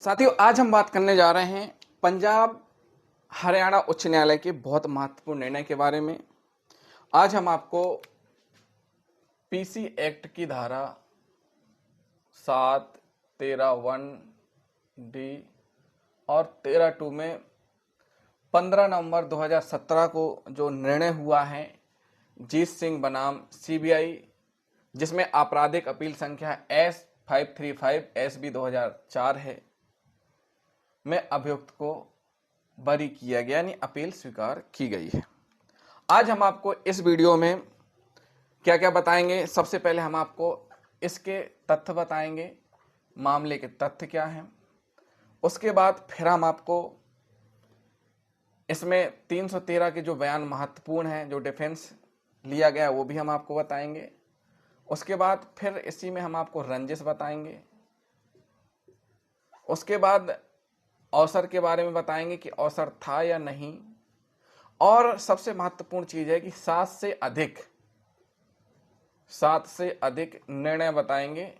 साथियों, आज हम बात करने जा रहे हैं पंजाब हरियाणा उच्च न्यायालय के बहुत महत्वपूर्ण निर्णय के बारे में। आज हम आपको पीसी एक्ट की धारा 7, 13(1)(d) और 13(2) में 15 नवंबर 2017 को जो निर्णय हुआ है जीत सिंह बनाम सीबीआई, जिसमें आपराधिक अपील संख्या S535 SB 2004 है, में अभियुक्त को बरी किया गया, यानी अपील स्वीकार की गई है। आज हम आपको इस वीडियो में क्या क्या बताएंगे। सबसे पहले हम आपको इसके तथ्य बताएंगे, मामले के तथ्य क्या हैं। उसके बाद फिर हम आपको इसमें 313 के जो बयान महत्वपूर्ण हैं, जो डिफेंस लिया गया, वो भी हम आपको बताएंगे। उसके बाद फिर इसी में हम आपको रंजिश बताएंगे। उसके बाद अवसर के बारे में बताएंगे कि अवसर था या नहीं। और सबसे महत्वपूर्ण चीज है कि 7 से अधिक निर्णय बताएंगे,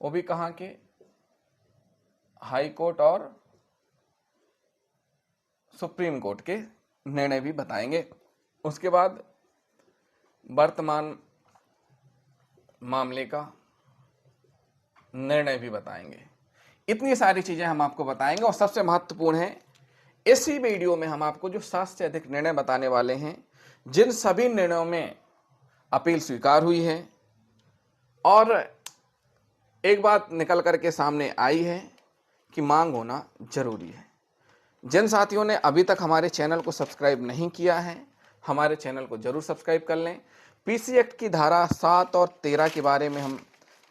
वो भी कहां के, हाई कोर्ट और सुप्रीम कोर्ट के निर्णय भी बताएंगे। उसके बाद वर्तमान मामले का निर्णय भी बताएंगे। इतनी सारी चीजें हम आपको बताएंगे। और सबसे महत्वपूर्ण है, इसी वीडियो में हम आपको जो 7 से अधिक निर्णय बताने वाले हैं, जिन सभी निर्णयों में अपील स्वीकार हुई है और एक बात निकल करके सामने आई है कि मांग होना जरूरी है। जिन साथियों ने अभी तक हमारे चैनल को सब्सक्राइब नहीं किया है, हमारे चैनल को जरूर सब्सक्राइब कर लें। पीसी एक्ट की धारा 7 और 13 के बारे में हम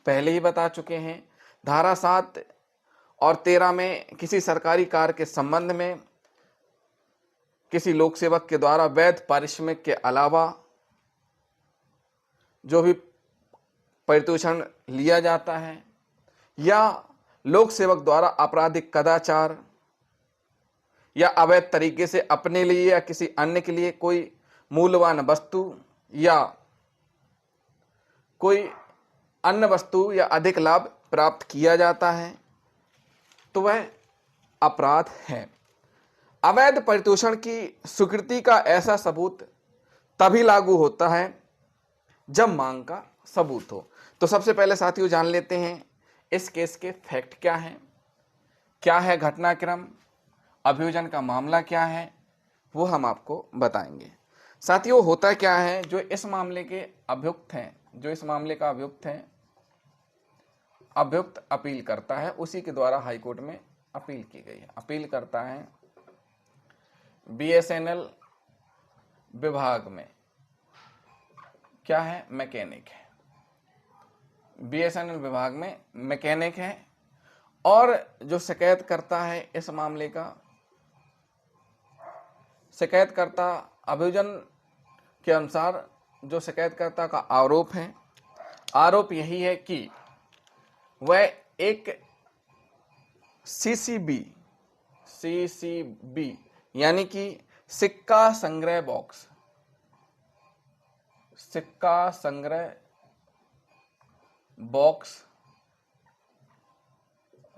पहले ही बता चुके हैं। धारा 7 और 13 में किसी सरकारी कार्य के संबंध में किसी लोक सेवक के द्वारा वैध पारिश्रमिक के अलावा जो भी परितोषण लिया जाता है, या लोक सेवक द्वारा आपराधिक कदाचार या अवैध तरीके से अपने लिए या किसी अन्य के लिए कोई मूल्यवान वस्तु या कोई अन्य वस्तु या अधिक लाभ प्राप्त किया जाता है, तो वह अपराध है। अवैध परितोषण की स्वीकृति का ऐसा सबूत तभी लागू होता है जब मांग का सबूत हो। तो सबसे पहले साथियों जान लेते हैं इस केस के फैक्ट क्या है घटनाक्रम, अभियोजन का मामला क्या है, वो हम आपको बताएंगे। साथियों, होता क्या है, जो इस मामले के अभियुक्त हैं, जो इस मामले का अभियुक्त है, अभियुक्त अपील करता है, उसी के द्वारा हाईकोर्ट में अपील की गई है। अपील करता है बीएसएनएल विभाग में, क्या है, मैकेनिक है। बीएसएनएल विभाग में मैकेनिक है। और जो शिकायत करता है इस मामले का, शिकायतकर्ता अभियोजन के अनुसार जो शिकायतकर्ता का आरोप है, आरोप यही है कि वह एक सीसीबी यानी कि सिक्का संग्रह बॉक्स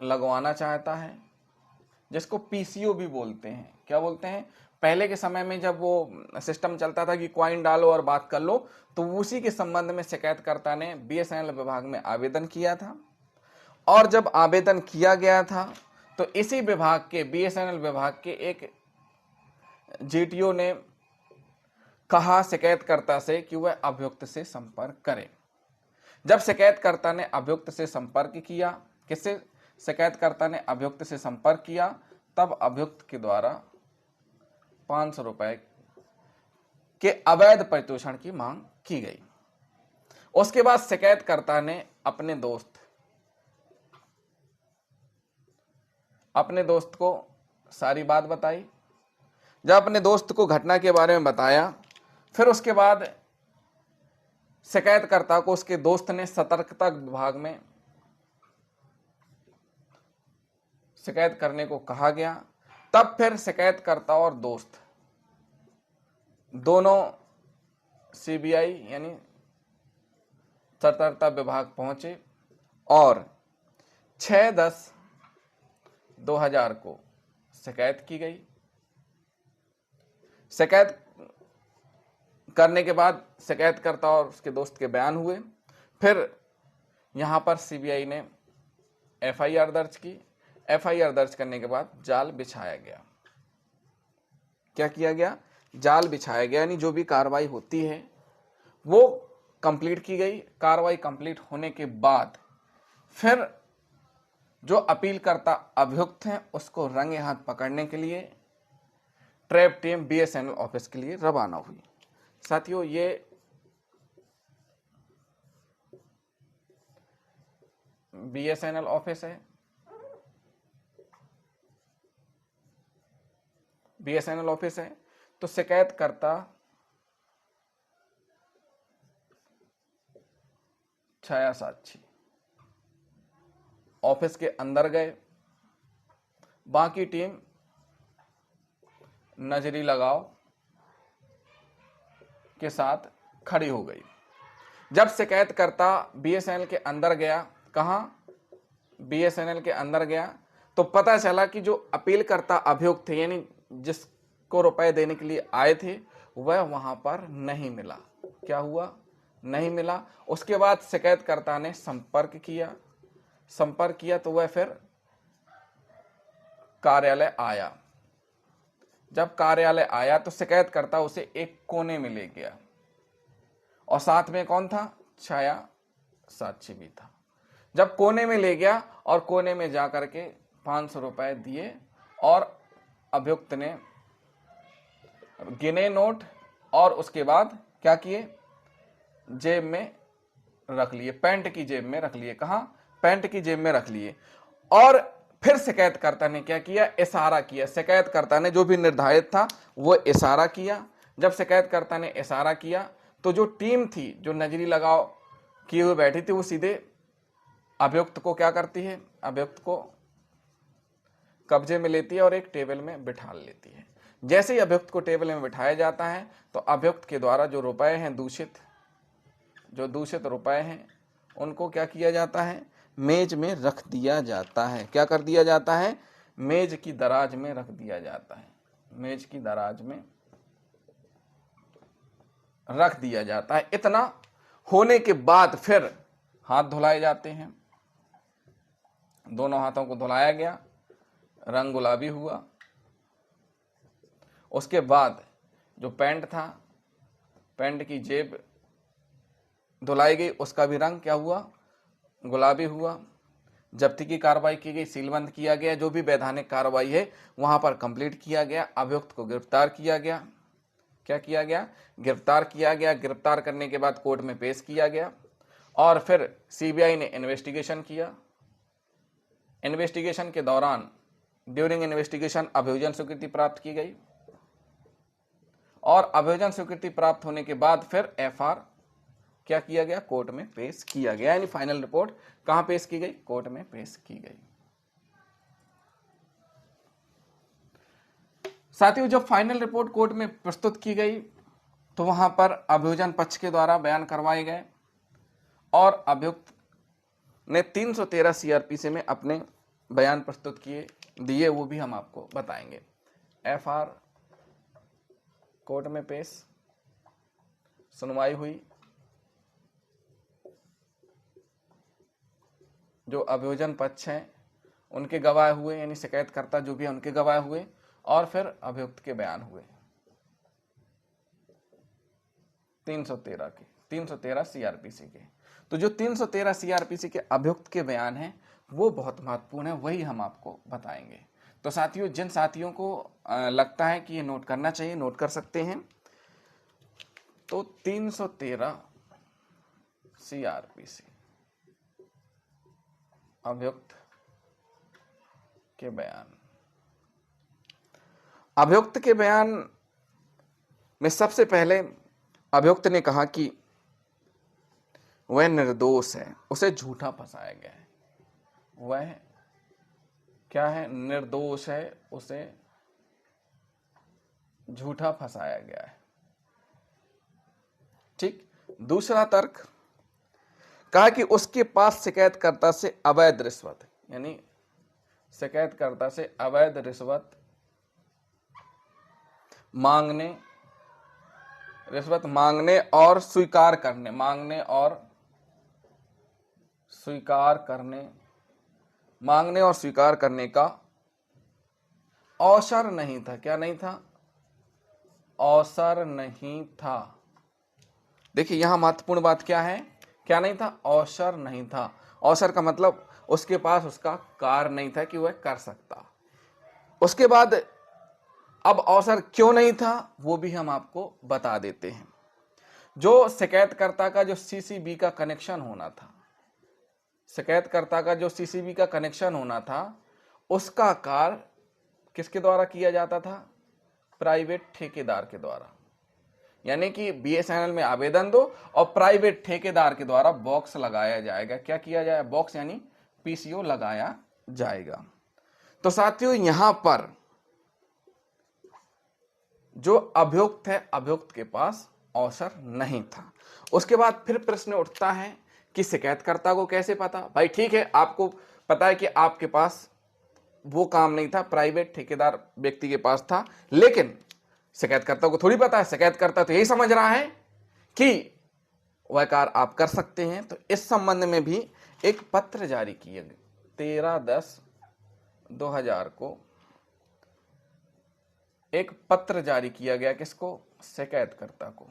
लगवाना चाहता है, जिसको पीसीओ भी बोलते हैं। क्या बोलते हैं? पहले के समय में जब वो सिस्टम चलता था कि कॉइन डालो और बात कर लो, तो उसी के संबंध में शिकायतकर्ता ने बीएसएनएल विभाग में आवेदन किया था। और जब आवेदन किया गया था तो इसी विभाग के, बीएसएनएल विभाग के एक जीटीओ ने कहा शिकायतकर्ता से कि वह अभियुक्त से संपर्क करे। जब शिकायतकर्ता ने अभियुक्त से संपर्क किया, किससे? शिकायतकर्ता ने अभियुक्त से संपर्क किया, तब अभियुक्त के द्वारा 500 रुपए के अवैध परितोषण की मांग की गई। उसके बाद शिकायतकर्ता ने अपने दोस्त को सारी बात बताई। जब अपने दोस्त को घटना के बारे में बताया, फिर उसके बाद शिकायतकर्ता को उसके दोस्त ने सतर्कता विभाग में शिकायत करने को कहा गया। तब फिर शिकायतकर्ता और दोस्त दोनों सीबीआई यानी सतर्कता विभाग पहुंचे और 6/10 2000 को शिकायत की गई। शिकायत करने के बाद शिकायतकर्ता और उसके दोस्त के बयान हुए। फिर यहां पर सीबीआई ने एफआईआर दर्ज की। एफआईआर दर्ज करने के बाद जाल बिछाया गया। क्या किया गया? जाल बिछाया गया, यानी जो भी कार्रवाई होती है वो कंप्लीट की गई। कार्रवाई कंप्लीट होने के बाद फिर जो अपीलकर्ता अभियुक्त हैं उसको रंगे हाथ पकड़ने के लिए ट्रैप टीम बीएसएनएल ऑफिस के लिए रवाना हुई। साथियों, ये बीएसएनएल ऑफिस है। बीएसएनएल ऑफिस है तो शिकायतकर्ता छाया साक्षी ऑफिस के अंदर गए। बाकी टीम नजरी लगाओ के साथ खड़ी हो गई। जब शिकायतकर्ता बीएसएनएल के अंदर गया, कहां? बीएसएनएल के अंदर गया, तो पता चला कि जो अपीलकर्ता अभियुक्त थे, यानी जिसको रुपए देने के लिए आए थे, वह वहां पर नहीं मिला। क्या हुआ? नहीं मिला। उसके बाद शिकायतकर्ता ने संपर्क किया तो वह फिर कार्यालय आया। जब कार्यालय आया तो शिकायतकर्ता उसे एक कोने में ले गया और साथ में कौन था? छाया साक्षी भी था। जब कोने में ले गया और कोने में जाकर के 500 रुपए दिए और अभियुक्त ने गिने नोट और उसके बाद क्या किए? जेब में रख लिए, पैंट की जेब में रख लिए। कहां? पैंट की जेब में रख लिए। और फिर शिकायतकर्ता ने क्या किया? इशारा किया। शिकायतकर्ता ने जो भी निर्धारित था वो इशारा किया। जब शिकायतकर्ता ने इशारा किया तो जो टीम थी जो नजरी लगाव किए हुए बैठी थी वो सीधे अभियुक्त को क्या करती है? अभियुक्त को कब्जे में लेती है और एक टेबल में बिठा लेती है। जैसे ही अभियुक्त को टेबल में बिठाया जाता है तो अभियुक्त के द्वारा जो रुपए हैं दूषित रुपए हैं उनको क्या किया जाता है? मेज में रख दिया जाता है। क्या कर दिया जाता है? मेज की दराज में रख दिया जाता है। मेज की दराज में रख दिया जाता है। इतना होने के बाद फिर हाथ धुलाए जाते हैं। दोनों हाथों को धुलाया गया, रंग गुलाबी हुआ। उसके बाद जो पैंट था, पैंट की जेब धुलाई गई, उसका भी रंग क्या हुआ? गुलाबी हुआ। जब्ती की कार्रवाई की गई, सीलबंद किया गया। जो भी वैधानिक कार्रवाई है वहां पर कंप्लीट किया गया। अभियुक्त को गिरफ्तार किया गया। क्या किया गया? गिरफ्तार किया गया। गिरफ्तार करने के बाद कोर्ट में पेश किया गया और फिर सीबीआई ने इन्वेस्टिगेशन किया। इन्वेस्टिगेशन के दौरान ड्यूरिंग इन्वेस्टिगेशन अभियोजन स्वीकृति प्राप्त की गई और अभियोजन स्वीकृति प्राप्त होने के बाद फिर एफआर क्या किया गया? कोर्ट में पेश किया गया। यानी फाइनल रिपोर्ट कहां पेश की गई? कोर्ट में पेश की गई। साथियों, जब फाइनल रिपोर्ट कोर्ट में प्रस्तुत की गई तो वहां पर अभियोजन पक्ष के द्वारा बयान करवाए गए और अभियुक्त ने 313 सीआरपीसी में अपने बयान प्रस्तुत दिए, वो भी हम आपको बताएंगे। एफआर कोर्ट में पेश, सुनवाई हुई। जो अभियोजन पक्ष हैं उनके गवाह हुए, यानी शिकायतकर्ता जो भी है उनके गवाह हुए और फिर अभियुक्त के बयान हुए। 313 सीआरपीसी के। तो जो 313 सीआरपीसी के अभियुक्त के बयान हैं वो बहुत महत्वपूर्ण है, वही हम आपको बताएंगे। तो साथियों, जिन साथियों को लगता है कि ये नोट करना चाहिए, नोट कर सकते हैं। तो 313 सीआरपीसी अभियुक्त के बयान। अभियुक्त के बयान में सबसे पहले अभियुक्त ने कहा कि वह निर्दोष है, उसे झूठा फंसाया गया है। वह क्या है? निर्दोष है, उसे झूठा फंसाया गया है। ठीक। दूसरा तर्क कहा कि उसके पास शिकायतकर्ता से अवैध रिश्वत, यानी शिकायतकर्ता से अवैध रिश्वत मांगने, रिश्वत मांगने और स्वीकार करने, मांगने और स्वीकार करने, मांगने और स्वीकार करने का अवसर नहीं था। क्या नहीं था? अवसर नहीं था। देखिए यहां महत्वपूर्ण बात क्या है, क्या नहीं था? अवसर नहीं था। अवसर का मतलब उसके पास उसका कार्य नहीं था कि वह कर सकता। उसके बाद अब अवसर क्यों नहीं था वो भी हम आपको बता देते हैं। जो शिकायतकर्ता का जो सीसीबी का कनेक्शन होना था, शिकायतकर्ता का जो सीसीबी का कनेक्शन होना था, उसका कार्य किसके द्वारा किया जाता था? प्राइवेट ठेकेदार के द्वारा। यानी कि बीएसएनएल में आवेदन दो और प्राइवेट ठेकेदार के द्वारा बॉक्स लगाया जाएगा। क्या किया जाए? बॉक्स यानी पीसीओ लगाया जाएगा। तो साथियों यहां पर जो अभियुक्त है, अभियुक्त के पास अवसर नहीं था। उसके बाद फिर प्रश्न उठता है कि शिकायतकर्ता को कैसे पता? भाई ठीक है, आपको पता है कि आपके पास वो काम नहीं था, प्राइवेट ठेकेदार व्यक्ति के पास था, लेकिन शिकायतकर्ता को थोड़ी पता है। शिकायतकर्ता तो यही समझ रहा है कि वह कार्य आप कर सकते हैं। तो इस संबंध में भी एक पत्र जारी किया गया 13/10/2000 को एक पत्र जारी किया गया। किसको? शिकायतकर्ता को।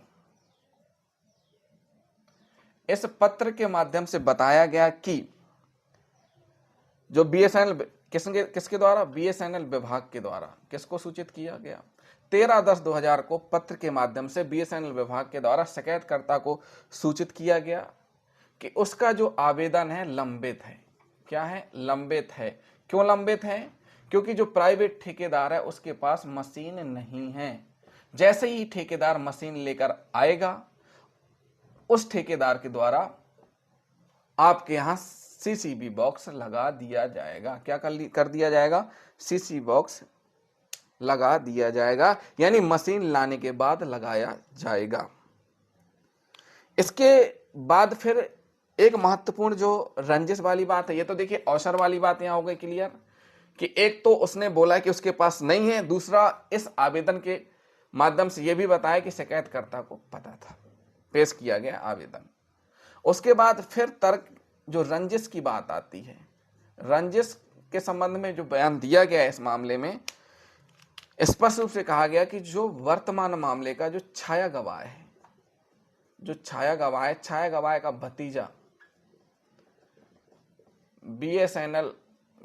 इस पत्र के माध्यम से बताया गया कि जो बीएसएनएल किसके द्वारा? बीएसएनएल विभाग के द्वारा। किसको सूचित किया गया? 13/10/2000 को पत्र के माध्यम से बीएसएनएल विभाग के द्वारा शिकायतकर्ता को सूचित किया गया कि उसका जो आवेदन है लंबित है। क्या है? लंबित है। क्यों लंबित है? क्योंकि जो प्राइवेट ठेकेदार है उसके पास मशीन नहीं है। जैसे ही ठेकेदार मशीन लेकर आएगा, उस ठेकेदार के द्वारा आपके यहां सीसीबी बॉक्स लगा दिया जाएगा। क्या कर दिया जाएगा? सीसी बॉक्स लगा दिया जाएगा, यानी मशीन लाने के बाद लगाया जाएगा। इसके बाद फिर एक महत्वपूर्ण जो रंजिश वाली बात है, ये तो देखिए अवसर वाली बात यहां हो गई क्लियर, कि एक तो उसने बोला कि उसके पास नहीं है, दूसरा इस आवेदन के माध्यम से यह भी बताया कि शिकायतकर्ता को पता था, पेश किया गया आवेदन। उसके बाद फिर तर्क जो रंजिश की बात आती है, रंजिश के संबंध में जो बयान दिया गया है इस मामले में स्पष्ट रूप से कहा गया कि जो वर्तमान मामले का जो छाया गवाह है, जो छाया गवाह है, छाया गवाह का भतीजा बीएसएनएल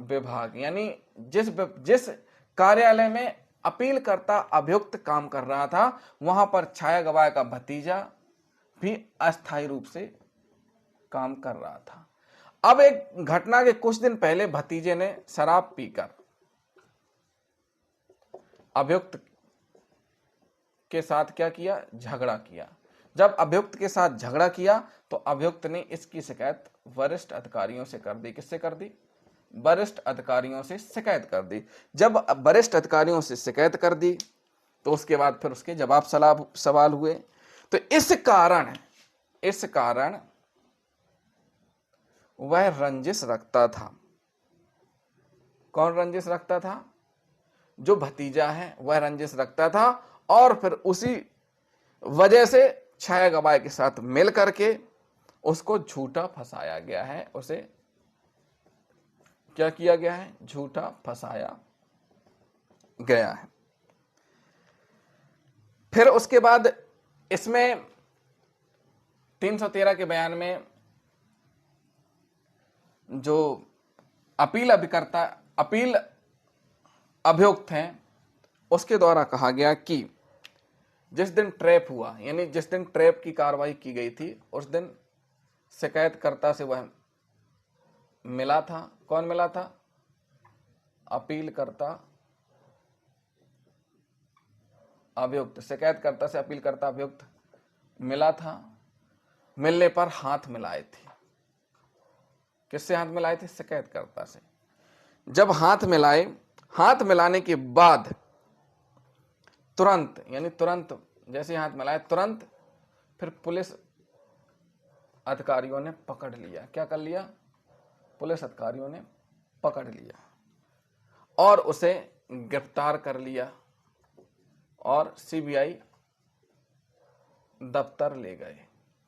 विभाग, यानी जिस कार्यालय में अपीलकर्ता अभियुक्त काम कर रहा था, वहां पर छाया गवाह का भतीजा भी अस्थायी रूप से काम कर रहा था। अब एक घटना के कुछ दिन पहले भतीजे ने शराब पीकर अभियुक्त के साथ क्या किया? झगड़ा किया। जब अभियुक्त के साथ झगड़ा किया तो अभियुक्त ने इसकी शिकायत वरिष्ठ अधिकारियों से कर दी। किससे कर दी? वरिष्ठ अधिकारियों से शिकायत कर दी। जब वरिष्ठ अधिकारियों से शिकायत कर दी तो उसके बाद फिर उसके जवाब सवाल हुए। तो इस कारण वह रंजिश रखता था। कौन रंजिश रखता था? जो भतीजा है वह रंजिश रखता था, और फिर उसी वजह से छाया गवाह के साथ मिल करके उसको झूठा फंसाया गया है। उसे क्या किया गया है? झूठा फंसाया गया है। फिर उसके बाद इसमें 313 के बयान में जो अपील अभियुक्त हैं उसके द्वारा कहा गया कि जिस दिन ट्रैप हुआ, यानी जिस दिन ट्रैप की कार्रवाई की गई थी, उस दिन शिकायतकर्ता से वह मिला था। कौन मिला था? अपीलकर्ता अभियुक्त। शिकायतकर्ता से अपीलकर्ता अभियुक्त मिला था। मिलने पर हाथ मिलाए थे। किससे हाथ मिलाए थे? शिकायतकर्ता से। जब हाथ मिलाए, हाथ मिलाने के बाद तुरंत जैसे हाथ मिलाए, तुरंत फिर पुलिस अधिकारियों ने पकड़ लिया। क्या कर लिया? पुलिस अधिकारियों ने पकड़ लिया। और उसे गिरफ्तार कर लिया और सीबीआई दफ्तर ले गए।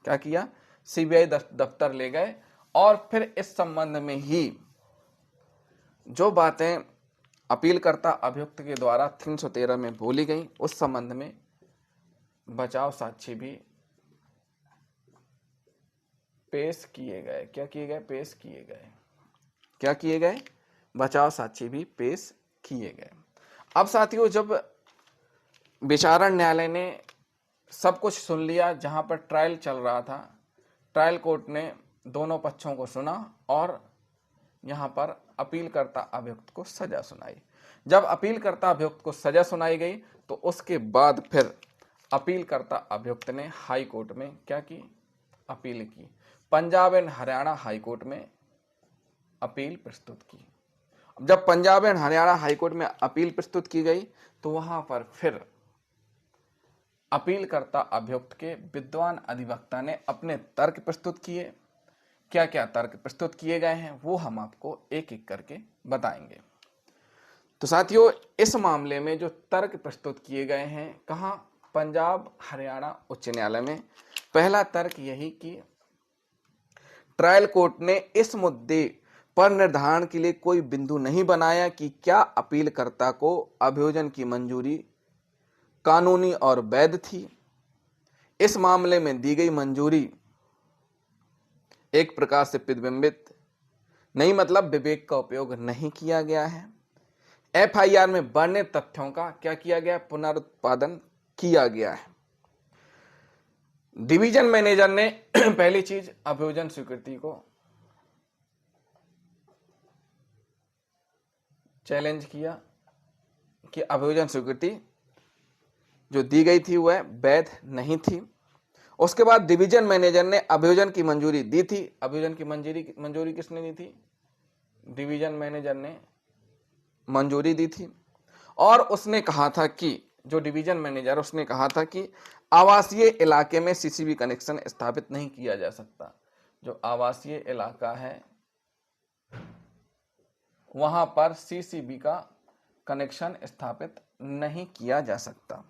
क्या किया? सीबीआई दफ्तर ले गए और फिर इस संबंध में ही जो बातें अपीलकर्ता अभियुक्त के द्वारा 313 में बोली गई उस संबंध में बचाव साक्ष्य भी पेश किए गए। क्या किए गए? पेश किए गए। क्या किए गए? बचाव साक्ष्य भी पेश किए गए। अब साथियों, जब विचारण न्यायालय ने सब कुछ सुन लिया, जहां पर ट्रायल चल रहा था, ट्रायल कोर्ट ने दोनों पक्षों को सुना और यहां पर अपीलकर्ता अभियुक्त को सजा सुनाई। जब अपीलकर्ता अभियुक्त को सजा सुनाई गई तो उसके बाद फिर अपीलकर्ता अभियुक्त ने हाई कोर्ट में क्या की? अपील की। Punjab and Haryana high court में अपील प्रस्तुत की। जब Punjab and Haryana high court में अपील प्रस्तुत की गई तो वहां पर फिर अपीलकर्ता अभियुक्त के विद्वान अधिवक्ता ने अपने तर्क प्रस्तुत किए। क्या क्या तर्क प्रस्तुत किए गए हैं वो हम आपको एक एक करके बताएंगे। तो साथियों, इस मामले में जो तर्क प्रस्तुत किए गए हैं, कहां? पंजाब हरियाणा उच्च न्यायालय में। पहला तर्क यही कि ट्रायल कोर्ट ने इस मुद्दे पर निर्धारण के लिए कोई बिंदु नहीं बनाया कि क्या अपीलकर्ता को अभियोजन की मंजूरी कानूनी और वैध थी। इस मामले में दी गई मंजूरी एक प्रकार से प्रतिबिंबित नहीं, मतलब विवेक का उपयोग नहीं किया गया है। एफआईआर में वर्णित तथ्यों का क्या किया गया? पुनरुत्पादन किया गया है। डिवीजन मैनेजर ने पहली चीज अभियोजन स्वीकृति को चैलेंज किया कि अभियोजन स्वीकृति जो दी गई थी वह वैध नहीं थी। उसके बाद डिवीजन मैनेजर ने अभियोजन की मंजूरी दी थी। अभियोजन की मंजूरी किसने दी थी? डिवीजन मैनेजर ने मंजूरी दी थी और उसने कहा था कि जो डिवीजन मैनेजर, उसने कहा था कि आवासीय इलाके में सीसीबी कनेक्शन स्थापित नहीं किया जा सकता। जो आवासीय इलाका है वहां पर सीसीबी का कनेक्शन स्थापित नहीं किया जा सकता।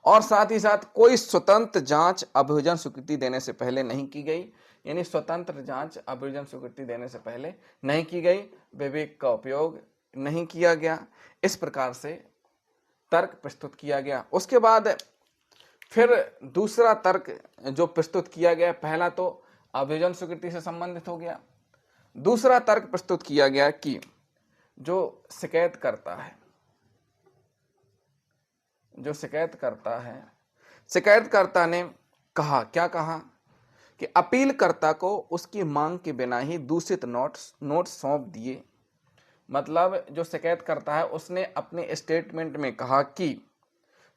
और साथ ही साथ कोई स्वतंत्र जांच अभियोजन स्वीकृति देने से पहले नहीं की गई। यानी स्वतंत्र जांच अभियोजन स्वीकृति देने से पहले नहीं की गई, विवेक का उपयोग नहीं किया गया। इस प्रकार से तर्क प्रस्तुत किया गया। उसके बाद फिर दूसरा तर्क जो प्रस्तुत किया गया, पहला तो अभियोजन स्वीकृति से संबंधित हो गया। दूसरा तर्क प्रस्तुत किया गया कि जो शिकायत करता है, जो शिकायत करता है, शिकायतकर्ता ने कहा, क्या कहा? कि अपीलकर्ता को उसकी मांग के बिना ही दूषित नोट सौंप दिए। मतलब जो शिकायत करता है उसने अपने स्टेटमेंट में कहा कि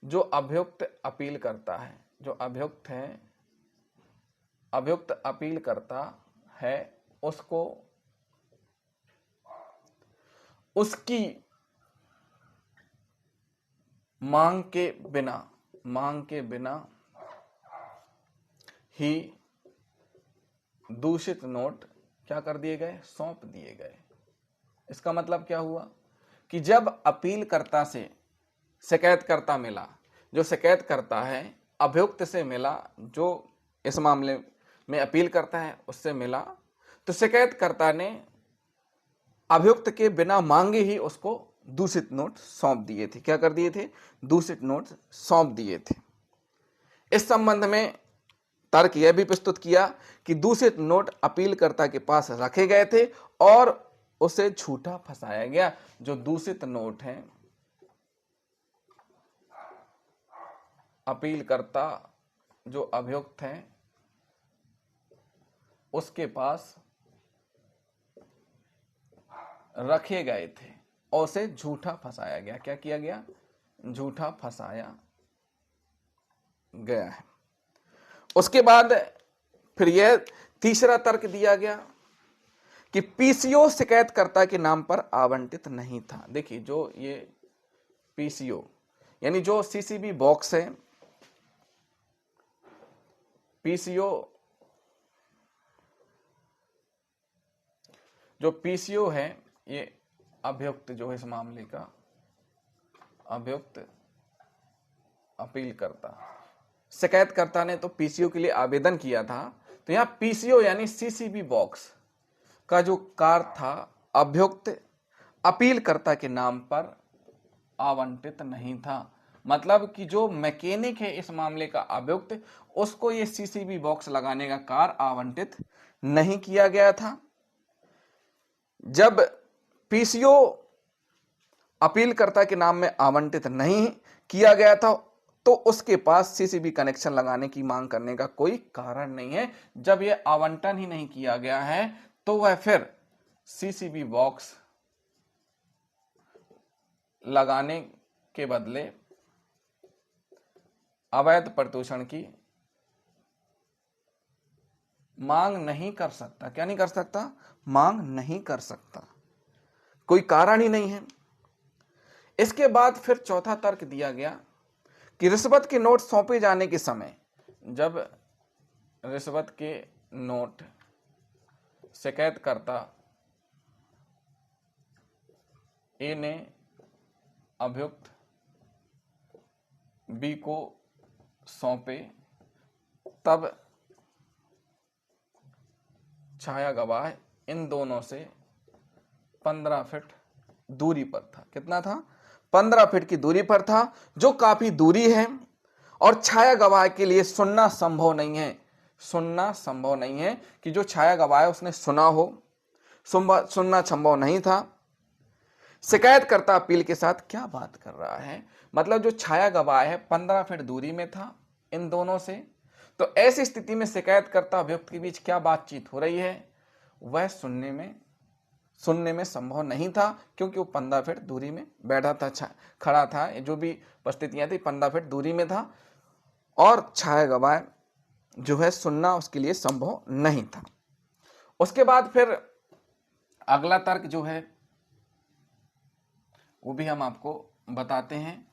जो अभियुक्त अपील करता है, जो अभियुक्त है, अभियुक्त अपील करता है, उसको उसकी मांग के बिना ही दूषित नोट क्या कर दिए गए? सौंप दिए गए। इसका मतलब क्या हुआ कि जब अपीलकर्ता से शिकायतकर्ता मिला, जो शिकायत करता है अभियुक्त से मिला, जो इस मामले में अपील करता है उससे मिला, तो शिकायतकर्ता ने अभियुक्त के बिना मांगे ही उसको दूषित नोट सौंप दिए थे। क्या कर दिए थे? दूषित नोट सौंप दिए थे। इस संबंध में तर्क यह भी प्रस्तुत किया कि दूषित नोट अपीलकर्ता के पास रखे गए थे और उसे झूठा फंसाया गया। जो दूषित नोट हैं, अपीलकर्ता जो अभियुक्त हैं उसके पास रखे गए थे और उसे झूठा फंसाया गया। क्या किया गया? झूठा फंसाया गया है। उसके बाद फिर यह तीसरा तर्क दिया गया कि पीसीओ शिकायतकर्ता के नाम पर आवंटित नहीं था। देखिए, जो ये पीसीओ यानी जो सीसीबी बॉक्स है, पीसीओ जो पीसीओ है, ये अभियुक्त जो है इस मामले का, अभियुक्त अपीलकर्ता, शिकायतकर्ता ने तो पीसीओ के लिए आवेदन किया था, तो यहां पीसीओ यानी सीसीबी बॉक्स का जो कार था अभियुक्त अपीलकर्ता के नाम पर आवंटित नहीं था। मतलब कि जो मैकेनिक है इस मामले का अभियुक्त, उसको ये सीसीबी बॉक्स लगाने का कार्य आवंटित नहीं किया गया था। जब पीसीओ अपीलकर्ता के नाम में आवंटित नहीं किया गया था, तो उसके पास सीसीबी कनेक्शन लगाने की मांग करने का कोई कारण नहीं है। जब यह आवंटन ही नहीं किया गया है, तो वह फिर सीसीबी बॉक्स लगाने के बदले अवैध प्रदूषण की मांग नहीं कर सकता। क्या नहीं कर सकता? मांग नहीं कर सकता, कोई कारण ही नहीं है। इसके बाद फिर चौथा तर्क दिया गया कि रिश्वत के नोट सौंपे जाने के समय, जब रिश्वत के नोट शिकायतकर्ता ए ने अभियुक्त बी को सौंपे, तब छाया गवाह इन दोनों से 15 फीट दूरी पर था। कितना था? 15 फीट की दूरी पर था, जो काफी दूरी है और छाया गवाह के लिए सुनना संभव नहीं है। सुनना संभव नहीं है कि जो छाया गवाह है उसने सुना हो, सुनना संभव नहीं था। शिकायतकर्ता अपील के साथ क्या बात कर रहा है? मतलब जो छाया गवाह है 15 फीट दूरी में था इन दोनों से, तो ऐसी स्थिति में शिकायतकर्ता अभियुक्त के बीच क्या बातचीत हो रही है वह सुनने में संभव नहीं था, क्योंकि वो 15 फीट दूरी में बैठा था, खड़ा था, जो भी परिस्थितियां थी 15 फीट दूरी में था, और छाया गवाह जो है सुनना उसके लिए संभव नहीं था। उसके बाद फिर अगला तर्क जो है वो भी हम आपको बताते हैं।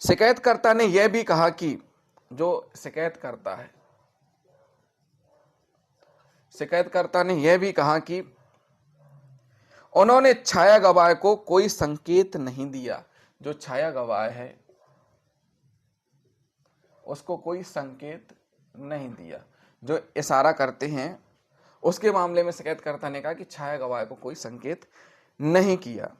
शिकायतकर्ता ने यह भी कहा कि जो शिकायतकर्ता ने यह भी कहा कि उन्होंने छाया गवाह को कोई संकेत नहीं दिया। जो छाया गवाह है उसको कोई संकेत नहीं दिया, जो इशारा करते हैं उसके मामले में शिकायतकर्ता ने कहा कि छाया गवाह को कोई संकेत नहीं किया।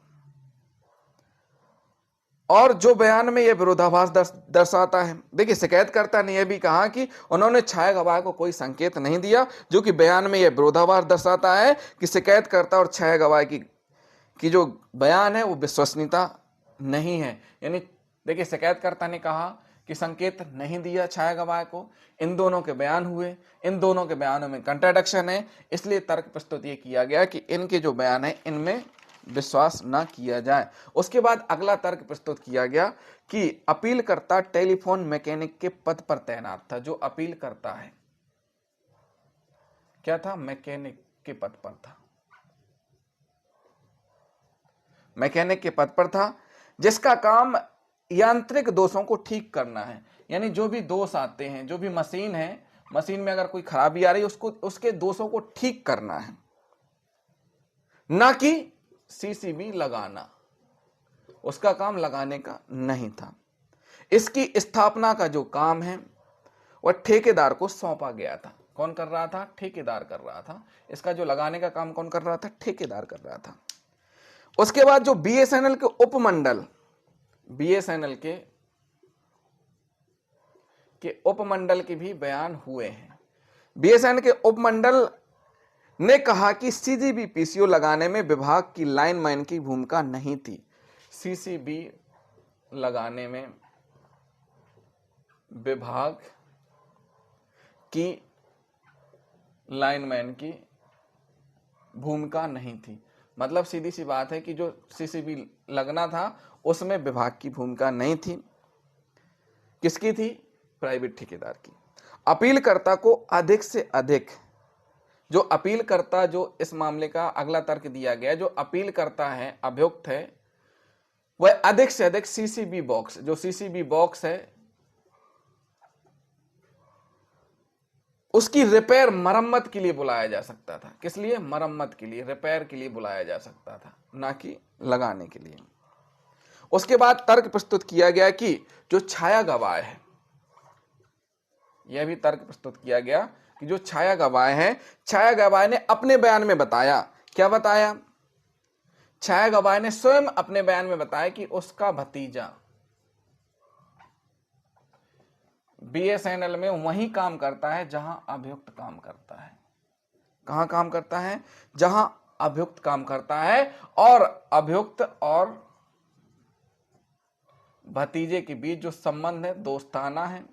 और जो बयान में यह विरोधाभास दर्शाता है, देखिए शिकायतकर्ता ने यह भी कहा कि उन्होंने छाया गवाह को कोई संकेत नहीं दिया, जो कि बयान में यह विरोधाभास दर्शाता है कि शिकायतकर्ता और छाया गवाह की जो बयान है वो विश्वसनीयता नहीं है। यानी देखिए शिकायतकर्ता ने कहा कि संकेत नहीं दिया छाया गवाह को, इन दोनों के बयान हुए, इन दोनों के बयानों में कंट्राडिक्शन है, इसलिए तर्क प्रस्तुत ये किया गया कि इनके जो बयान है इनमें विश्वास ना किया जाए। उसके बाद अगला तर्क प्रस्तुत किया गया कि अपीलकर्ता टेलीफोन मैकेनिक के पद पर तैनात था। जो अपील करता है क्या था? मैकेनिक के पद पर था, मैकेनिक के पद पर था, जिसका काम यांत्रिक दोषों को ठीक करना है। यानी जो भी दोष आते हैं, जो भी मशीन है, मशीन में अगर कोई खराबी आ रही है उसके दोषों को ठीक करना है, ना कि सीसीबी लगाना। उसका काम लगाने का नहीं था। इसकी स्थापना का जो काम है वह ठेकेदार को सौंपा गया था। कौन कर रहा था? ठेकेदार कर रहा था। इसका जो लगाने का काम कौन कर रहा था? ठेकेदार कर रहा था। उसके बाद जो बीएसएनएल के उपमंडल, बीएसएनएल के उपमंडल के भी बयान हुए हैं। बीएसएनएल के उपमंडल ने कहा कि सीसीबी पीसीओ लगाने में विभाग की लाइनमैन की भूमिका नहीं थी। सीसीबी लगाने में विभाग की लाइनमैन की भूमिका नहीं थी। मतलब सीधी सी बात है कि जो सीसीबी लगना था उसमें विभाग की भूमिका नहीं थी। किसकी थी? प्राइवेट ठेकेदार की। अपीलकर्ता को अधिक से अधिक, जो अपीलकर्ता, जो इस मामले का अगला तर्क दिया गया, जो अपील करता है, अभियुक्त है, वह अधिक से अधिक सीसीबी बॉक्स, जो सीसीबी बॉक्स है उसकी रिपेयर, मरम्मत के लिए बुलाया जा सकता था। किस लिए? मरम्मत के लिए, रिपेयर के लिए बुलाया जा सकता था, ना कि लगाने के लिए। उसके बाद तर्क प्रस्तुत किया गया कि जो छाया गवाह है, यह भी तर्क प्रस्तुत किया गया कि जो छाया गवाह है, छाया गवाह ने अपने बयान में बताया, क्या बताया? छाया गवाह ने स्वयं अपने बयान में बताया कि उसका भतीजा बीएसएनएल में वहीं काम करता है जहां अभियुक्त काम करता है। कहां काम करता है? जहां अभियुक्त काम करता है। और अभियुक्त और भतीजे के बीच जो संबंध है दोस्ताना है,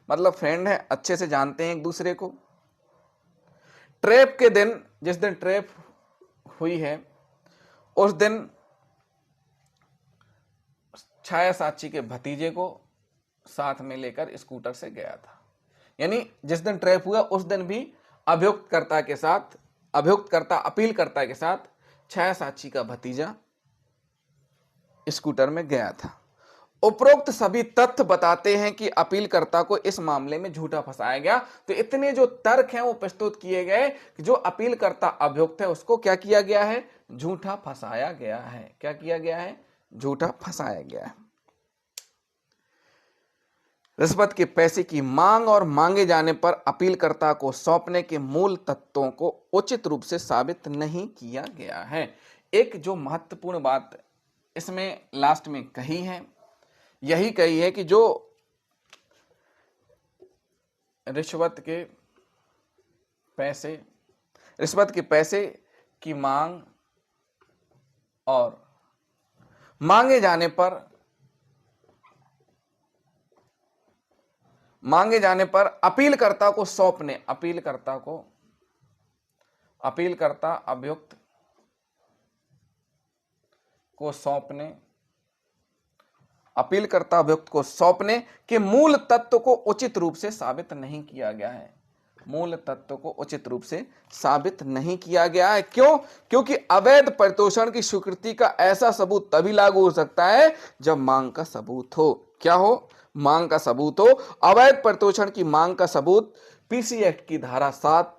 मतलब फ्रेंड है, अच्छे से जानते हैं एक दूसरे को। ट्रेप के दिन, जिस दिन ट्रेप हुई है, उस दिन छाया साक्षी के भतीजे को साथ में लेकर स्कूटर से गया था। यानी जिस दिन ट्रेप हुआ उस दिन भी अभियुक्तकर्ता के साथ, अभियुक्तकर्ता अपीलकर्ता के साथ छाया साक्षी का भतीजा स्कूटर में गया था। उपरोक्त सभी तथ्य बताते हैं कि अपीलकर्ता को इस मामले में झूठा फंसाया गया। तो इतने जो तर्क हैं वो प्रस्तुत किए गए कि जो अपीलकर्ता अभियुक्त है उसको क्या किया गया है? झूठा फंसाया गया है। क्या किया गया है? झूठा फंसाया गया है। रिश्वत के पैसे की मांग और मांगे जाने पर अपीलकर्ता को सौंपने के मूल तत्वों को उचित रूप से साबित नहीं किया गया है। एक जो महत्वपूर्ण बात इसमें लास्ट में कही है, यही कही है कि जो रिश्वत के पैसे की मांग और मांगे जाने पर अपीलकर्ता को सौंपने, अपीलकर्ता अभियुक्त को सौंपने, अपीलकर्ता अभियुक्त को सौंपने के मूल तत्व को उचित रूप से साबित नहीं किया गया है। मूल तत्व को उचित रूप से साबित नहीं किया गया है। क्यों? क्योंकि अवैध परितोषण की स्वीकृति का ऐसा सबूत तभी लागू हो सकता है जब मांग का सबूत हो। क्या हो? मांग का सबूत हो। अवैध परितोषण की मांग का सबूत पीसी एक्ट की धारा 7,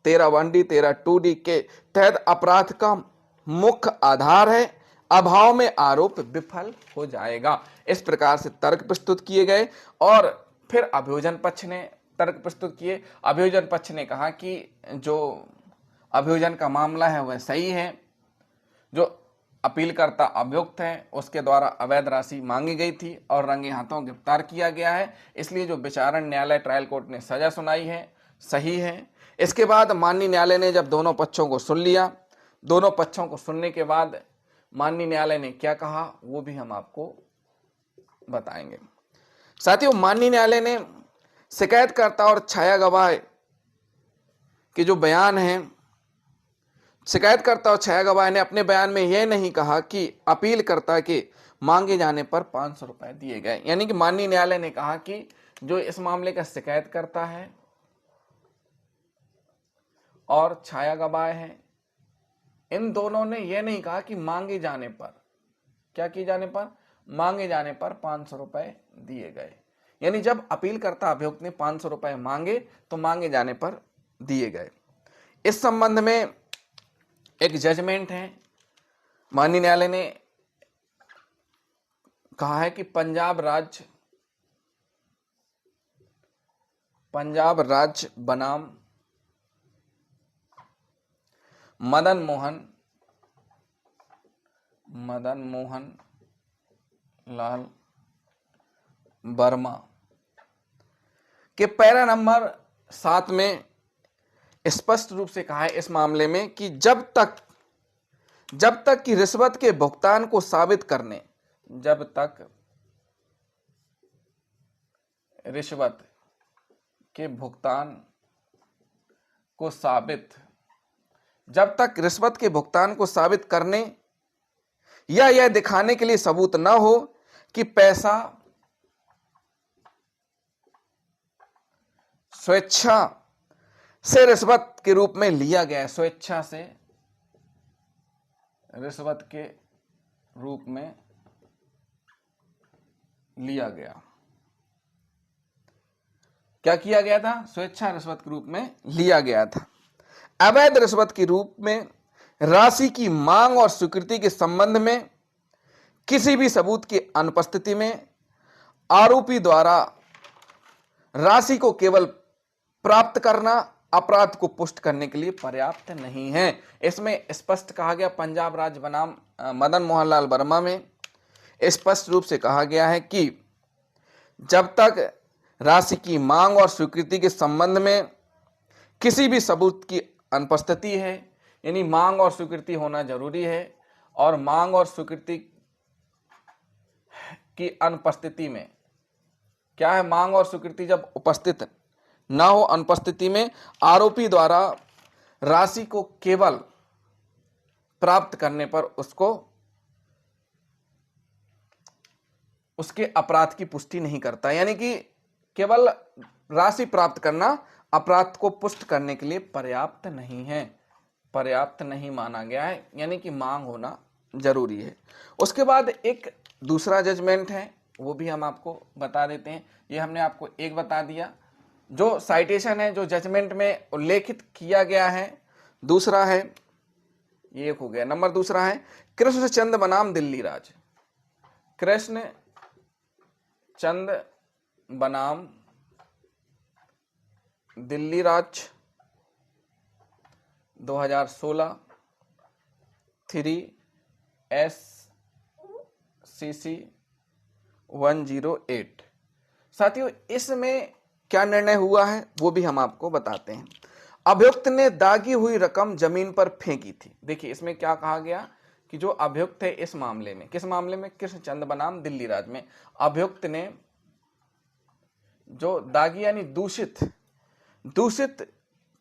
13(1)D, 13(2)D के तहत अपराध का मुख्य आधार है। अभाव में आरोप विफल हो जाएगा। इस प्रकार से तर्क प्रस्तुत किए गए और फिर अभियोजन पक्ष ने तर्क प्रस्तुत किए। अभियोजन पक्ष ने कहा कि जो अभियोजन का मामला है वह सही है, जो अपीलकर्ता अभियुक्त है उसके द्वारा अवैध राशि मांगी गई थी और रंगे हाथों गिरफ्तार किया गया है, इसलिए जो विचारण न्यायालय ट्रायल कोर्ट ने सजा सुनाई है सही है। इसके बाद माननीय न्यायालय ने जब दोनों पक्षों को सुन लिया, दोनों पक्षों को सुनने के बाद माननीय न्यायालय ने क्या कहा वो भी हम आपको बताएंगे। साथियों, माननीय न्यायालय ने शिकायतकर्ता और छाया गवाह के जो बयान हैं, शिकायतकर्ता और छाया गवाह ने अपने बयान में यह नहीं कहा कि अपीलकर्ता के मांगे जाने पर 500 रुपए दिए गए। यानी कि माननीय न्यायालय ने कहा कि जो इस मामले का शिकायतकर्ता है और छाया गवाह है, इन दोनों ने यह नहीं कहा कि मांगे जाने पर, क्या किए जाने पर? मांगे जाने पर 500 रुपए दिए गए। यानी जब अपीलकर्ता अभियुक्त ने 500 रुपए मांगे तो मांगे जाने पर दिए गए। इस संबंध में एक जजमेंट है। माननीय न्यायालय ने कहा है कि पंजाब राज्य बनाम मदन मोहन लाल वर्मा के पैरा नंबर 7 में स्पष्ट रूप से कहा है इस मामले में कि जब तक कि रिश्वत के भुगतान को साबित करने, जब तक रिश्वत के भुगतान को साबित करने या यह दिखाने के लिए सबूत न हो कि पैसा स्वेच्छा से रिश्वत के रूप में लिया गया, स्वेच्छा से रिश्वत के रूप में लिया गया, क्या किया गया था? स्वेच्छा रिश्वत के रूप में लिया गया था। अवैध रिश्वत के रूप में राशि की मांग और स्वीकृति के संबंध में किसी भी सबूत की अनुपस्थिति में आरोपी द्वारा राशि को केवल प्राप्त करना अपराध को पुष्ट करने के लिए पर्याप्त नहीं है। इसमें स्पष्ट कहा गया, पंजाब राज्य बनाम मदन मोहन लाल वर्मा में स्पष्ट रूप से कहा गया है कि जब तक राशि की मांग और स्वीकृति के संबंध में किसी भी सबूत की अनुपस्थिति है, यानी मांग और स्वीकृति होना जरूरी है, और मांग और स्वीकृति की अनुपस्थिति में क्या है? मांग और स्वीकृति जब उपस्थित ना हो, अनुपस्थिति में आरोपी द्वारा राशि को केवल प्राप्त करने पर उसके अपराध की पुष्टि नहीं करता। यानी कि केवल राशि प्राप्त करना अपराध को पुष्ट करने के लिए पर्याप्त नहीं है, पर्याप्त नहीं माना गया है, यानी कि मांग होना जरूरी है। उसके बाद एक दूसरा जजमेंट है, वो भी हम आपको बता देते हैं। ये हमने आपको एक बता दिया, जो साइटेशन है, जो जजमेंट में उल्लेखित किया गया है। दूसरा है, ये एक हो गया। नंबर दूसरा है कृष्णचंद बनाम दिल्ली राज। कृष्ण चंद बनाम दिल्ली राज 2016 3SCC 108। साथियों, इसमें क्या निर्णय हुआ है वो भी हम आपको बताते हैं। अभियुक्त ने दागी हुई रकम जमीन पर फेंकी थी। देखिए, इसमें क्या कहा गया कि जो अभियुक्त है इस मामले में, किस मामले में? कृष्णचंद बनाम दिल्ली राज में अभियुक्त ने जो दागी यानी दूषित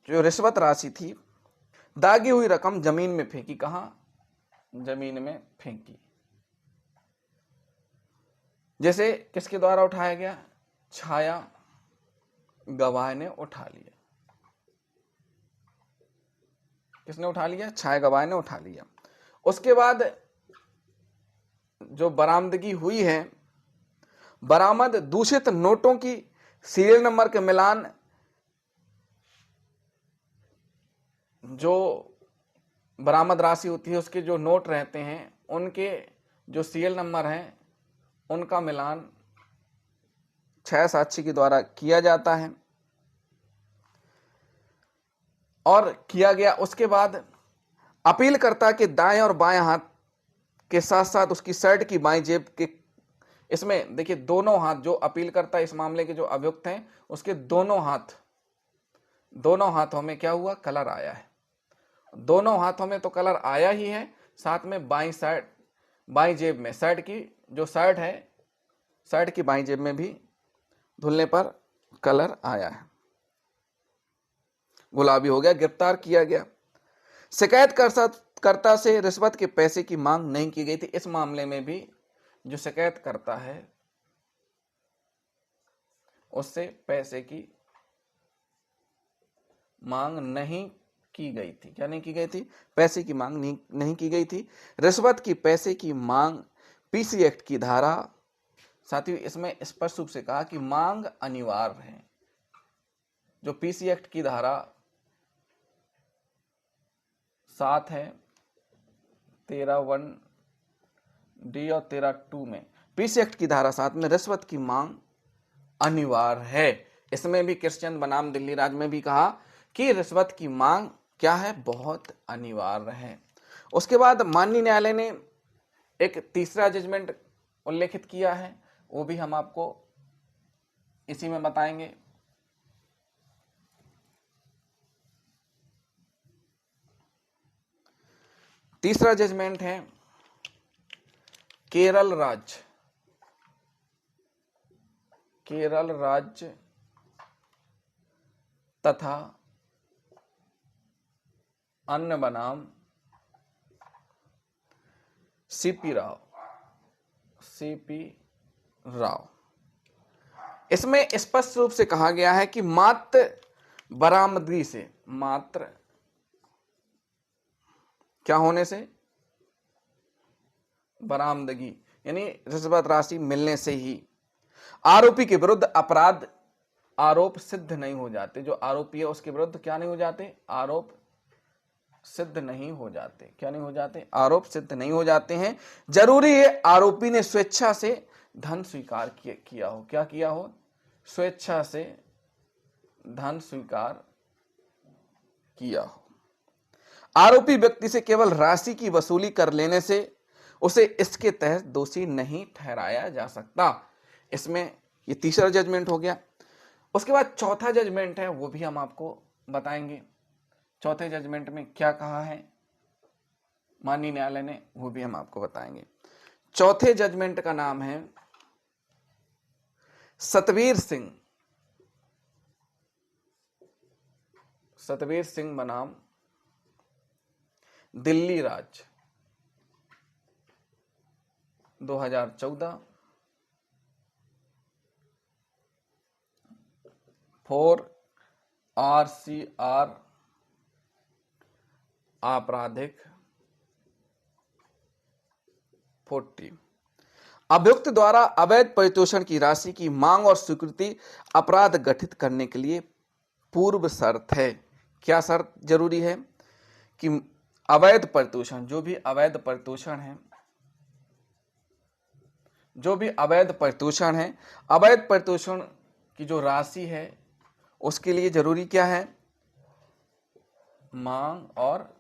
जो रिश्वत राशि थी, दागी हुई रकम जमीन में फेंकी। कहां? जमीन में फेंकी। जैसे किसके द्वारा उठाया गया? छाया गवाह ने उठा लिया। किसने उठा लिया? छाया गवाह ने उठा लिया। उसके बाद जो बरामदगी हुई है, बरामद दूषित नोटों की सीरियल नंबर के मिलान, जो बरामद राशि होती है उसके जो नोट रहते हैं उनके जो सीरियल नंबर हैं उनका मिलान 6 साक्षी के द्वारा किया जाता है और किया गया। उसके बाद अपीलकर्ता के दाएं और बाएं हाथ के साथ साथ उसकी शर्ट की बाईं जेब के, इसमें देखिए दोनों हाथ, जो अपीलकर्ता इस मामले के जो अभियुक्त हैं उसके दोनों हाथों में क्या हुआ? कलर आया है। दोनों हाथों में तो कलर आया ही है, साथ में बाईं जेब में शर्ट की जो शर्ट है, शर्ट की बाईं जेब में भी धुलने पर कलर आया है, गुलाबी हो गया। गिरफ्तार किया गया। शिकायतकर्ता से रिश्वत के पैसे की मांग नहीं की गई थी। इस मामले में भी जो शिकायतकर्ता है उससे पैसे की मांग नहीं की गई थी। क्या नहीं की गई थी? पैसे की मांग नहीं की गई थी। रिश्वत की पैसे की मांग पीसी एक्ट की धारा, साथियों इसमें स्पष्ट रूप से कहा कि मांग अनिवार्य है। जो पीसी एक्ट की धारा 7 है, 13(1)(d) और 13(2) में, पीसी एक्ट की धारा 7 में रिश्वत की मांग अनिवार्य है। इसमें भी कृष्णचंद बनाम दिल्ली राज में भी कहा कि रिश्वत की मांग क्या है? बहुत अनिवार्य है। उसके बाद माननीय न्यायालय ने एक तीसरा जजमेंट उल्लेखित किया है, वो भी हम आपको इसी में बताएंगे। तीसरा जजमेंट है केरल राज्य तथा अन्य बनाम सीपी राव। इसमें स्पष्ट रूप से कहा गया है कि मात्र बरामदगी से, मात्र क्या होने से? बरामदगी यानी रिश्वत राशि मिलने से ही आरोपी के विरुद्ध अपराध आरोप सिद्ध नहीं हो जाते। जो आरोपी है उसके विरुद्ध क्या नहीं हो जाते? आरोप सिद्ध नहीं हो जाते। क्या नहीं हो जाते? आरोप सिद्ध नहीं हो जाते हैं। जरूरी है आरोपी ने स्वेच्छा से धन स्वीकार किया हो। क्या किया हो? स्वेच्छा से धन स्वीकार किया हो। आरोपी व्यक्ति से केवल राशि की वसूली कर लेने से उसे इसके तहत दोषी नहीं ठहराया जा सकता। इसमें ये तीसरा जजमेंट हो गया। उसके बाद चौथा जजमेंट है, वो भी हम आपको बताएंगे। चौथे जजमेंट में क्या कहा है माननीय न्यायालय ने, वो भी हम आपको बताएंगे। चौथे जजमेंट का नाम है सतवीर सिंह बनाम दिल्ली राज्य 2014 4 RCR आपराधिक 40। अभियुक्त द्वारा अवैध परितोषण की राशि की मांग और स्वीकृति अपराध गठित करने के लिए पूर्व शर्त है। क्या शर्त जरूरी है? कि अवैध परितोषण, जो भी अवैध परितोषण है, अवैध परितोषण की जो राशि है उसके लिए जरूरी क्या है? मांग और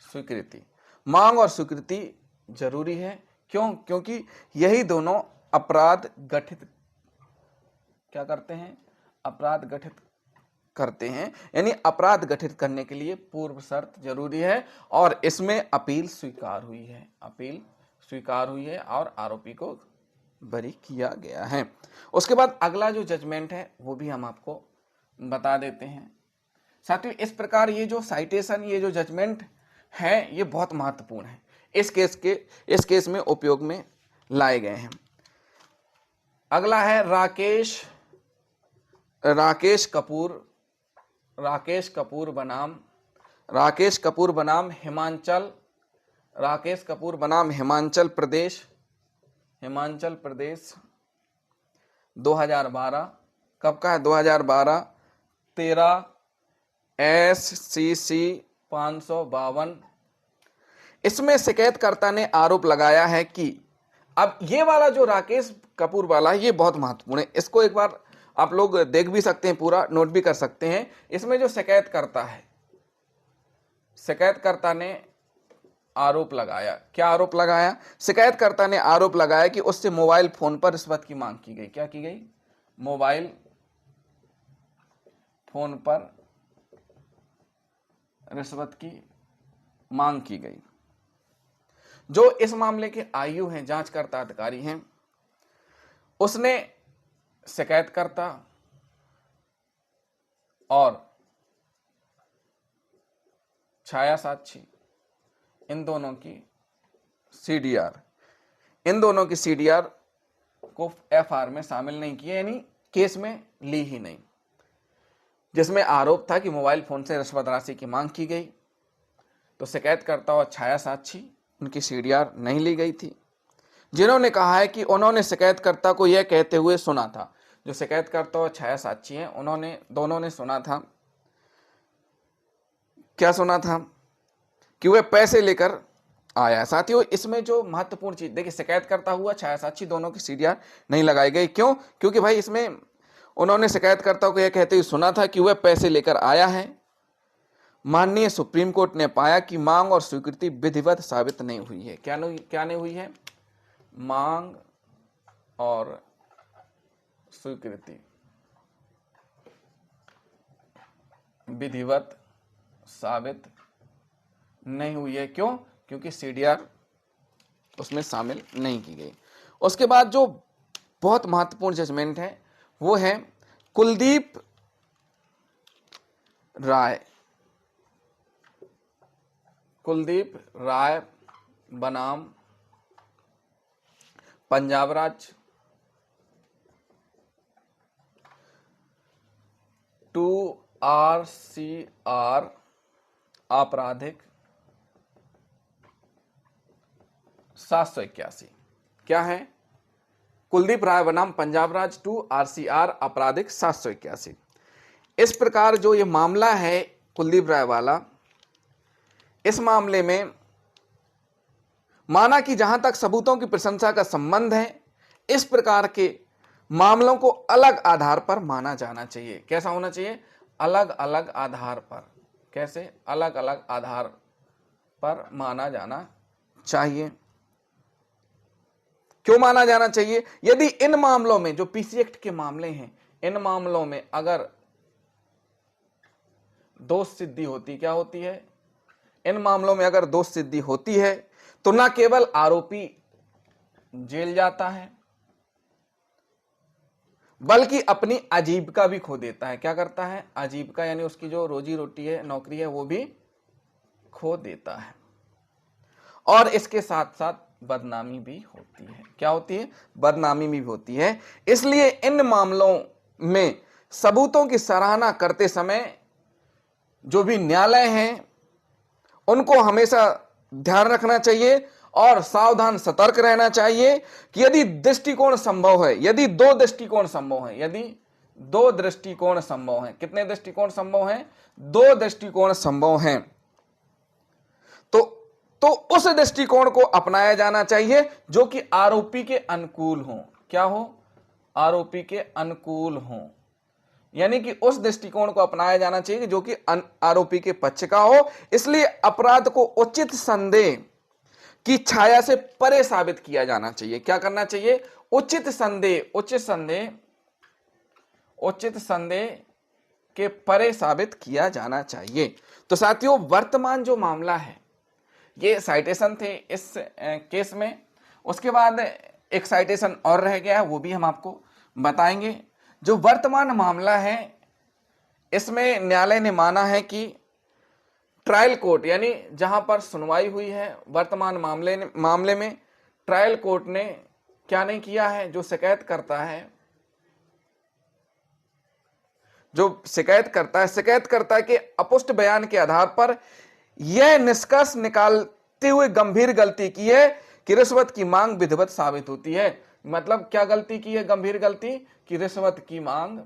स्वीकृति। मांग और स्वीकृति जरूरी है। क्यों? क्योंकि यही दोनों अपराध गठित क्या करते हैं? अपराध गठित करते हैं। यानी अपराध गठित करने के लिए पूर्व शर्त जरूरी है और इसमें अपील स्वीकार हुई है और आरोपी को बरी किया गया है। उसके बाद अगला जो जजमेंट है वो भी हम आपको बता देते हैं। साथियों, इस प्रकार ये जो साइटेशन, ये जो जजमेंट है, ये बहुत महत्वपूर्ण है। इस केस में उपयोग में लाए गए हैं। अगला है राकेश कपूर बनाम हिमाचल प्रदेश 2012। कब का है? 2012 13 SCC 552। इसमें शिकायतकर्ता ने आरोप लगाया है कि, अब ये वाला जो राकेश कपूर वाला है ये बहुत महत्वपूर्ण है। इसको एक बार आप लोग देख भी सकते हैं, पूरा नोट भी कर सकते हैं। इसमें जो शिकायतकर्ता ने आरोप लगाया, क्या आरोप लगाया? शिकायतकर्ता ने आरोप लगाया कि उससे मोबाइल फोन पर रिश्वत की मांग की गई। क्या की गई? मोबाइल फोन पर रिश्वत की मांग की गई। जो इस मामले के आयु हैं, जांचकर्ता अधिकारी हैं, उसने शिकायतकर्ता और छाया साक्षी इन दोनों की सीडीआर को एफआईआर में शामिल नहीं किया, यानी केस में ली ही नहीं, जिसमें आरोप था कि मोबाइल फोन से रिश्वत राशि की मांग की गई। तो शिकायतकर्ता और छाया साक्षी, उनकी सीडीआर नहीं ली गई थी, जिन्होंने कहा है कि उन्होंने शिकायतकर्ता को यह कहते हुए सुना था। जो शिकायतकर्ता और छाया साक्षी हैं, दोनों ने सुना था। क्या सुना था? कि वह पैसे लेकर आया। साथियों, इसमें जो महत्वपूर्ण चीज देखिए, शिकायतकर्ता हुआ, छाया साक्षी, दोनों की सीडीआर नहीं लगाई गई। क्यों? क्योंकि भाई इसमें उन्होंने शिकायतकर्ता को यह कहते हुए सुना था कि वह पैसे लेकर आया है। माननीय सुप्रीम कोर्ट ने पाया कि मांग और स्वीकृति विधिवत साबित नहीं हुई है। क्या नहीं हुई है? मांग और स्वीकृति विधिवत साबित नहीं हुई है। क्यों? क्योंकि सीडीआर उसमें शामिल नहीं की गई। उसके बाद जो बहुत महत्वपूर्ण जजमेंट है वो है कुलदीप राय बनाम पंजाब राज्य 2 RCR आपराधिक 781। क्या है? कुलदीप राय बनाम पंजाब राज 2 RCR आपराधिक 781। इस प्रकार जो ये मामला है कुलदीप राय वाला, इस मामले में माना कि जहां तक सबूतों की प्रशंसा का संबंध है, इस प्रकार के मामलों को अलग आधार पर माना जाना चाहिए। कैसा होना चाहिए? अलग अलग आधार पर। कैसे? अलग अलग आधार पर माना जाना चाहिए। क्यों माना जाना चाहिए? यदि इन मामलों में, जो पीसी एक्ट के मामले हैं, इन मामलों में अगर दोष सिद्धि होती, क्या होती है? इन मामलों में अगर दोष सिद्धि होती है तो न केवल आरोपी जेल जाता है बल्कि अपनी आजीविका भी खो देता है। क्या करता है? आजीविका, यानी उसकी जो रोजी रोटी है, नौकरी है, वो भी खो देता है। और इसके साथ साथ बदनामी भी होती है। क्या होती है? बदनामी भी होती है। इसलिए इन मामलों में सबूतों की सराहना करते समय जो भी न्यायालय हैं उनको हमेशा ध्यान रखना चाहिए और सावधान सतर्क रहना चाहिए कि यदि दृष्टिकोण संभव है, यदि दो दृष्टिकोण संभव है, यदि दो दृष्टिकोण संभव है, कितने दृष्टिकोण संभव हैं? दो दृष्टिकोण संभव हैं, तो उस दृष्टिकोण को अपनाया जाना चाहिए जो कि आरोपी के अनुकूल हो। क्या हो? आरोपी के अनुकूल हो, यानी कि उस दृष्टिकोण को अपनाया जाना चाहिए जो कि आरोपी के पक्ष का हो। इसलिए अपराध को उचित संदेह की छाया से परे साबित किया जाना चाहिए। क्या करना चाहिए? उचित संदेह, उचित संदेह के परे साबित किया जाना चाहिए। तो साथियों, वर्तमान जो मामला है, ये साइटेशन थे इस केस में। उसके बाद एक साइटेशन और रह गया, वो भी हम आपको बताएंगे। जो वर्तमान मामला है, इसमें न्यायालय ने माना है कि ट्रायल कोर्ट, यानी जहां पर सुनवाई हुई है वर्तमान मामले में ट्रायल कोर्ट ने क्या नहीं किया है? जो शिकायत करता है, शिकायतकर्ता के अपुष्ट बयान के आधार पर यह निष्कर्ष निकालते हुए गंभीर गलती की है कि रिश्वत की मांग विधिवत साबित होती है। मतलब क्या गलती की है? गंभीर गलती, कि रिश्वत की मांग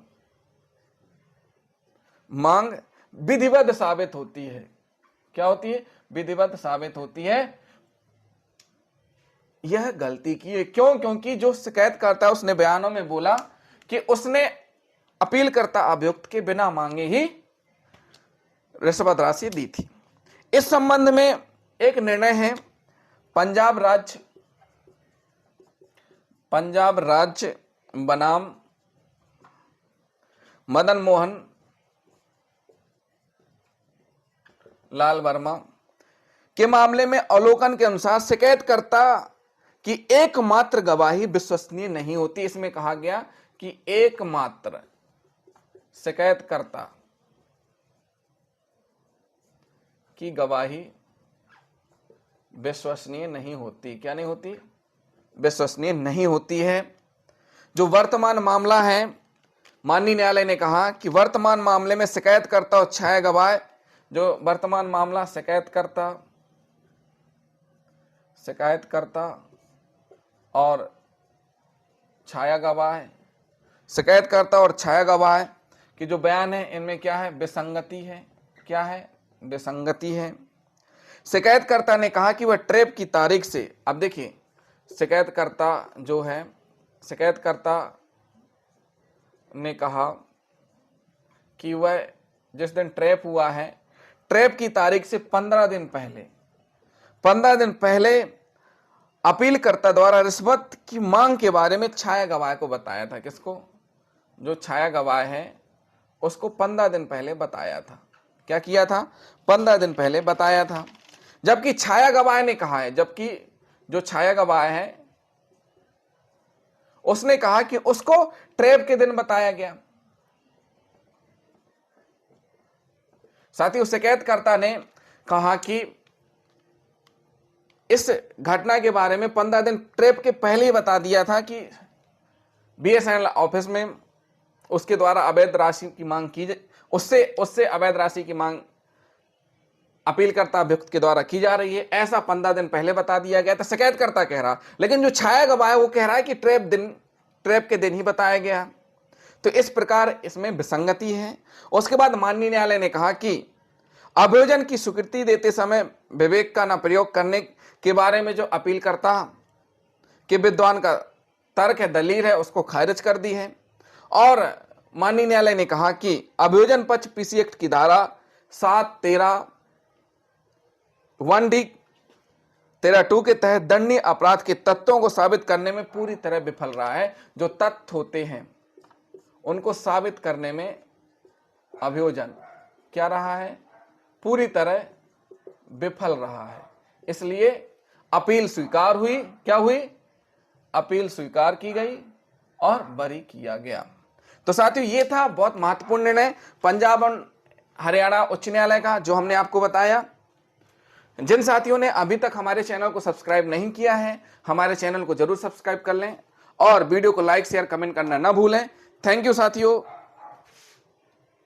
विधिवत साबित होती है। क्या होती है? विधिवत साबित होती है। यह गलती की है। क्यों? क्योंकि जो शिकायतकर्ता है उसने बयानों में बोला कि उसने अपीलकर्ता अभियुक्त के बिना मांगे ही रिश्वत राशि दी थी। इस संबंध में एक निर्णय है पंजाब राज्य बनाम मदन मोहन लाल वर्मा के मामले में अवलोकन के अनुसार शिकायतकर्ता की एकमात्र गवाही विश्वसनीय नहीं होती। इसमें कहा गया कि एकमात्र शिकायतकर्ता की गवाही विश्वसनीय नहीं होती। क्या नहीं होती? विश्वसनीय नहीं होती है। जो वर्तमान मामला है, माननीय न्यायालय ने कहा कि वर्तमान मामले में शिकायतकर्ता और छाया गवाह, जो वर्तमान मामला शिकायतकर्ता और छाया गवाह है, शिकायतकर्ता और छाया गवाह की जो बयान है इनमें क्या है? विसंगति है। क्या है? विसंगति है। शिकायतकर्ता ने कहा कि वह ट्रेप की तारीख से, अब देखिए शिकायतकर्ता जो है, शिकायतकर्ता ने कहा कि वह जिस दिन ट्रेप हुआ है, ट्रेप की तारीख से 15 दिन पहले अपीलकर्ता द्वारा रिश्वत की मांग के बारे में छाया गवाह को बताया था। किसको? जो छाया गवाह है उसको 15 दिन पहले बताया था। क्या किया था? 15 दिन पहले बताया था। जबकि छाया गवाह ने कहा है, जबकि जो छाया गवाह है उसने कहा कि उसको ट्रेप के दिन बताया गया। साथ ही उस शिकायतकर्ता ने कहा कि इस घटना के बारे में 15 दिन ट्रेप के पहले ही बता दिया था कि बीएसएनएल ऑफिस में उसके द्वारा अवैध राशि की मांग की, उससे अवैध राशि की मांग अपीलकर्ता अभियुक्त के द्वारा की जा रही है। ऐसा 15 दिन पहले बता दिया गया था, शिकायतकर्ता कह रहा। लेकिन जो छाया गवाह है वो कह रहा है कि ट्रेप दिन ट्रैप के दिन ही बताया गया। तो इस प्रकार इसमें विसंगति है। उसके बाद माननीय न्यायालय ने कहा कि अभियोजन की स्वीकृति देते समय विवेक का न प्रयोग करने के बारे में जो अपील करता कि विद्वान का तर्क है, दलील है, उसको खारिज कर दी है। और माननीय न्यायालय ने कहा कि अभियोजन पक्ष पीसी एक्ट की धारा 7(13) 1D 13(2) के तहत दंडनीय अपराध के तत्वों को साबित करने में पूरी तरह विफल रहा है। जो तथ्य होते हैं उनको साबित करने में अभियोजन क्या रहा है, पूरी तरह विफल रहा है। इसलिए अपील स्वीकार हुई। क्या हुई? अपील स्वीकार की गई और बरी किया गया। तो साथियों, ये था बहुत महत्वपूर्ण निर्णय पंजाब और हरियाणा उच्च न्यायालय का जो हमने आपको बताया। जिन साथियों ने अभी तक हमारे चैनल को सब्सक्राइब नहीं किया है, हमारे चैनल को जरूर सब्सक्राइब कर लें और वीडियो को लाइक शेयर कमेंट करना ना भूलें। थैंक यू साथियों।